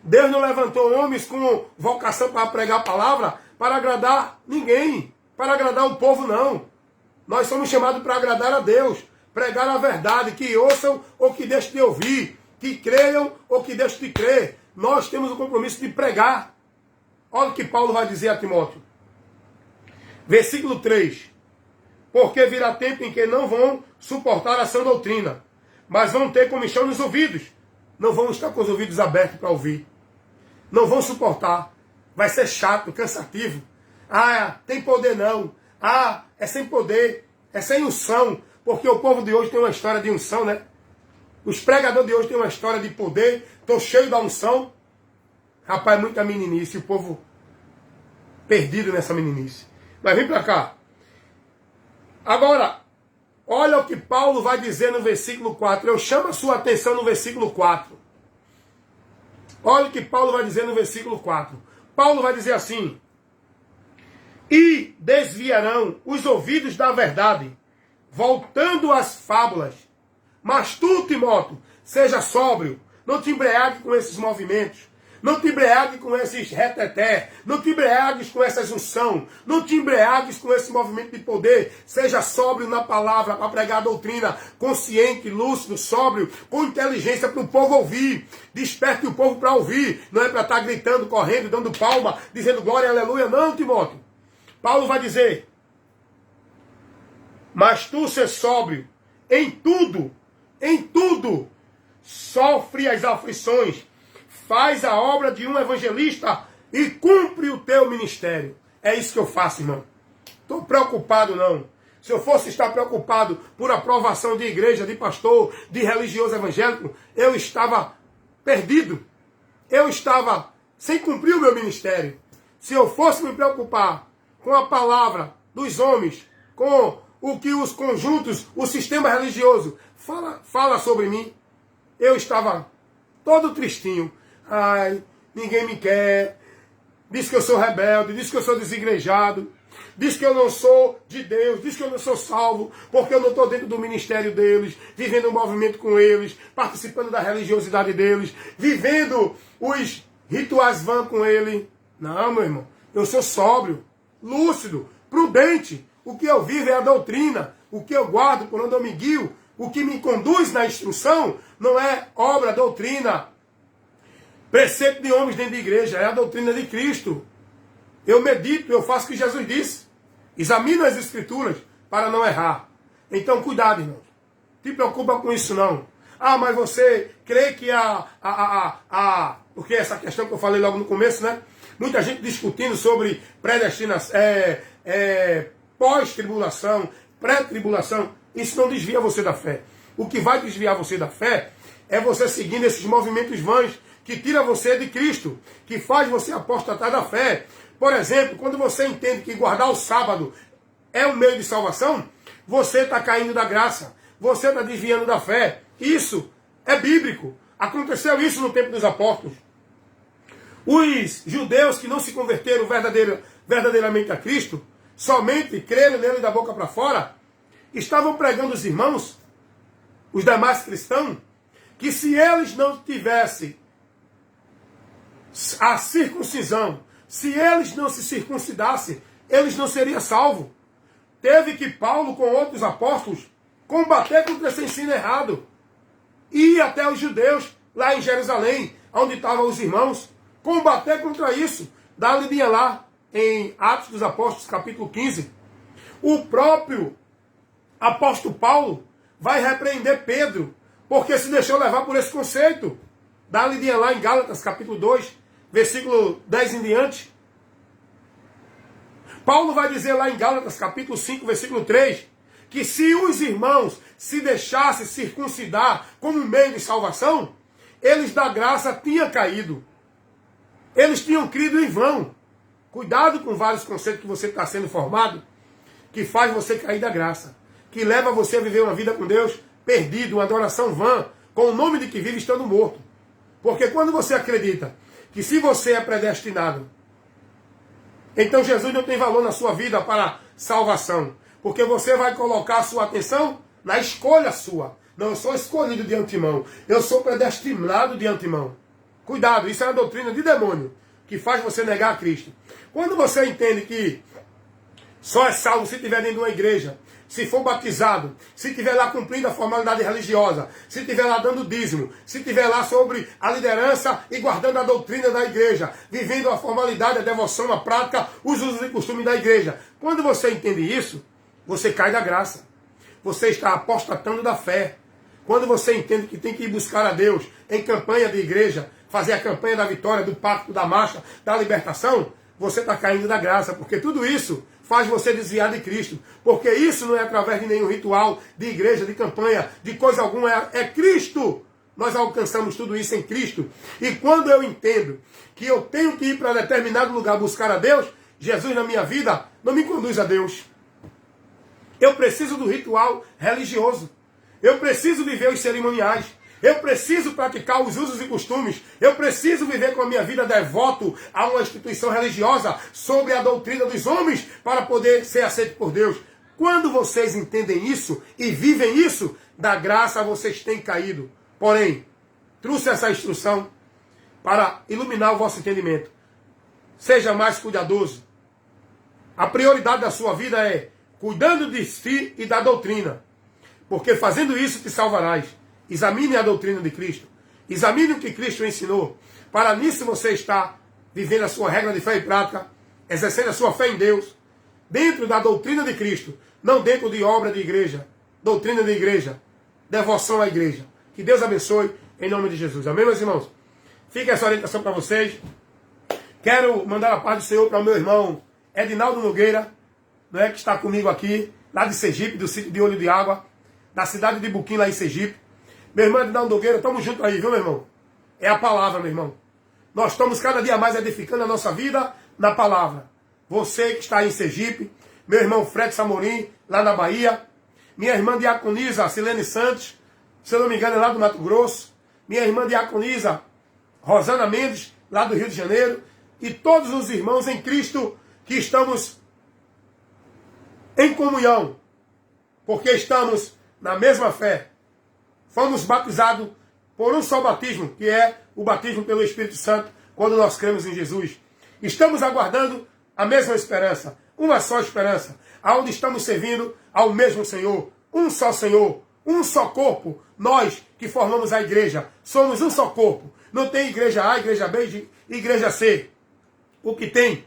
Deus não levantou homens com vocação para pregar a palavra para agradar ninguém, para agradar o povo, não. Nós somos chamados para agradar a Deus, pregar a verdade, que ouçam ou que deixem de ouvir, que creiam ou que deixem de crer. Nós temos o compromisso de pregar. Olha o que Paulo vai dizer a Timóteo. Versículo 3. Porque virá tempo em que não vão suportar a sã doutrina, mas vão ter comichão nos ouvidos. Não vão estar com os ouvidos abertos para ouvir. Não vão suportar. Vai ser chato, cansativo. Ah, tem poder não. Ah, é sem poder. É sem unção. Porque o povo de hoje tem uma história de unção, né? Os pregadores de hoje têm uma história de poder. Estou cheio da unção. Rapaz, muita meninice. O povo perdido nessa meninice. Mas vem para cá. Agora, olha o que Paulo vai dizer no versículo 4. Eu chamo a sua atenção no versículo 4. Olha o que Paulo vai dizer no versículo 4. Paulo vai dizer assim: e desviarão os ouvidos da verdade, voltando às fábulas. Mas tu, Timóteo, seja sóbrio, não te embriague com esses movimentos, não te embriague com esses reteté, não te embriagues com essa unção, não te embriagues com esse movimento de poder. Seja sóbrio na palavra para pregar a doutrina, consciente, lúcido, sóbrio, com inteligência para o povo ouvir. Desperte o povo para ouvir, não é para estar gritando, correndo, dando palma, dizendo glória, aleluia. Não, Timóteo. Paulo vai dizer: mas tu ser sóbrio em tudo, sofre as aflições, faz a obra de um evangelista e cumpre o teu ministério. É isso que eu faço, irmão. Estou preocupado, não. Se eu fosse estar preocupado por aprovação de igreja, de pastor, de religioso evangélico, eu estava perdido. Eu estava sem cumprir o meu ministério. Se eu fosse me preocupar com a palavra dos homens, com o que os conjuntos, o sistema religioso fala sobre mim, eu estava todo tristinho. Ai, ninguém me quer. Diz que eu sou rebelde, diz que eu sou desigrejado, diz que eu não sou de Deus, diz que eu não sou salvo, porque eu não estou dentro do ministério deles, vivendo um movimento com eles, participando da religiosidade deles, vivendo os rituais vãs com ele. Não, meu irmão, eu sou sóbrio, lúcido, prudente. O que eu vivo é a doutrina, o que eu guardo por onde eu me guio, o que me conduz na instrução não é obra, doutrina, preceito de homens dentro da igreja, é a doutrina de Cristo. Eu medito, eu faço o que Jesus disse. Examino as escrituras para não errar. Então, cuidado, irmãos. Não te preocupa com isso, não. Ah, mas você crê que porque essa questão que eu falei logo no começo, né? Muita gente discutindo sobre predestinação, pós-tribulação, pré-tribulação. Isso não desvia você da fé. O que vai desviar você da fé é você seguindo esses movimentos vãs que tira você de Cristo, que faz você apostatar da fé. Por exemplo, quando você entende que guardar o sábado é um meio de salvação, você está caindo da graça, você está desviando da fé. Isso é bíblico. Aconteceu isso no tempo dos apóstolos. Os judeus que não se converteram verdadeiramente a Cristo, somente creram nele da boca para fora, estavam pregando os irmãos, os demais cristãos, que se eles não tivessem a circuncisão, se eles não se circuncidassem, eles não seriam salvos. Teve que Paulo, com outros apóstolos, combater contra esse ensino errado. Ir até os judeus, lá em Jerusalém, onde estavam os irmãos, combater contra isso. Dá uma lidinha lá, em Atos dos Apóstolos, capítulo 15. O próprio apóstolo Paulo vai repreender Pedro, porque se deixou levar por esse conceito. Dá uma lidinha lá em Gálatas, capítulo 2, versículo 10 em diante. Paulo vai dizer lá em Gálatas, capítulo 5, versículo 3, que se os irmãos se deixassem circuncidar como meio de salvação, eles da graça tinham caído. Eles tinham crido em vão. Cuidado com vários conceitos que você está sendo formado, que faz você cair da graça, que leva você a viver uma vida com Deus perdido, uma adoração vã, com o nome de que vive estando morto. Porque quando você acredita que se você é predestinado, então Jesus não tem valor na sua vida para salvação. Porque você vai colocar a sua atenção na escolha sua. Não, eu sou escolhido de antemão. Eu sou predestinado de antemão. Cuidado, isso é uma doutrina de demônio, que faz você negar a Cristo. Quando você entende que só é salvo se estiver dentro de uma igreja, se for batizado, se estiver lá cumprindo a formalidade religiosa, se estiver lá dando dízimo, se estiver lá sobre a liderança e guardando a doutrina da igreja, vivendo a formalidade, a devoção, a prática, os usos e costumes da igreja. Quando você entende isso, você cai da graça. Você está apostatando da fé. Quando você entende que tem que ir buscar a Deus em campanha de igreja, fazer a campanha da vitória, do pacto, da marcha, da libertação, você está caindo da graça, porque tudo isso faz você desviar de Cristo. Porque isso não é através de nenhum ritual, de igreja, de campanha, de coisa alguma, é Cristo. Nós alcançamos tudo isso em Cristo. E quando eu entendo que eu tenho que ir para determinado lugar buscar a Deus, Jesus na minha vida não me conduz a Deus. Eu preciso do ritual religioso. Eu preciso viver os cerimoniais. Eu preciso praticar os usos e costumes. Eu preciso viver com a minha vida devoto a uma instituição religiosa sobre a doutrina dos homens para poder ser aceito por Deus. Quando vocês entendem isso e vivem isso, da graça vocês têm caído. Porém, trouxe essa instrução para iluminar o vosso entendimento. Seja mais cuidadoso. A prioridade da sua vida é cuidando de si e da doutrina. Porque fazendo isso te salvarás. Examine a doutrina de Cristo. Examine o que Cristo ensinou. Para nisso você está vivendo a sua regra de fé e prática, exercendo a sua fé em Deus, dentro da doutrina de Cristo, não dentro de obra de igreja, doutrina de igreja, devoção à igreja. Que Deus abençoe em nome de Jesus. Amém, meus irmãos? Fica essa orientação para vocês. Quero mandar a paz do Senhor para o meu irmão Edinaldo Nogueira, né, que está comigo aqui, lá de Sergipe, do sítio de Olho de Água, da cidade de Buquim, lá em Sergipe. Meu irmão Edinaldo Nogueira, estamos juntos aí, viu, meu irmão? É a palavra, meu irmão. Nós estamos cada dia mais edificando a nossa vida na palavra. Você que está aí em Sergipe, meu irmão Fred Samorim, lá na Bahia, minha irmã Diaconisa Silene Santos, se eu não me engano é lá do Mato Grosso, minha irmã Diaconisa Rosana Mendes, lá do Rio de Janeiro, e todos os irmãos em Cristo que estamos em comunhão, porque estamos na mesma fé. Fomos batizados por um só batismo, que é o batismo pelo Espírito Santo, quando nós cremos em Jesus. Estamos aguardando a mesma esperança, uma só esperança, aonde estamos servindo ao mesmo Senhor, um só corpo. Nós que formamos a igreja, somos um só corpo. Não tem igreja A, igreja B, igreja C. O que tem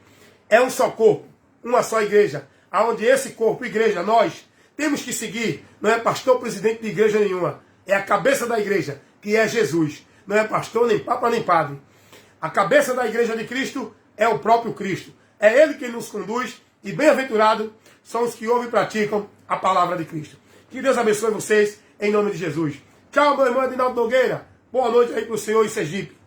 é um só corpo, uma só igreja, aonde esse corpo, igreja, nós temos que seguir. Não é pastor, presidente de igreja nenhuma. É a cabeça da igreja, que é Jesus. Não é pastor, nem papa, nem padre. A cabeça da igreja de Cristo é o próprio Cristo. É Ele que nos conduz e bem-aventurado são os que ouvem e praticam a palavra de Cristo. Que Deus abençoe vocês em nome de Jesus. Tchau, meu irmão Edinaldo Nogueira. Boa noite aí para o Senhor em Sergipe.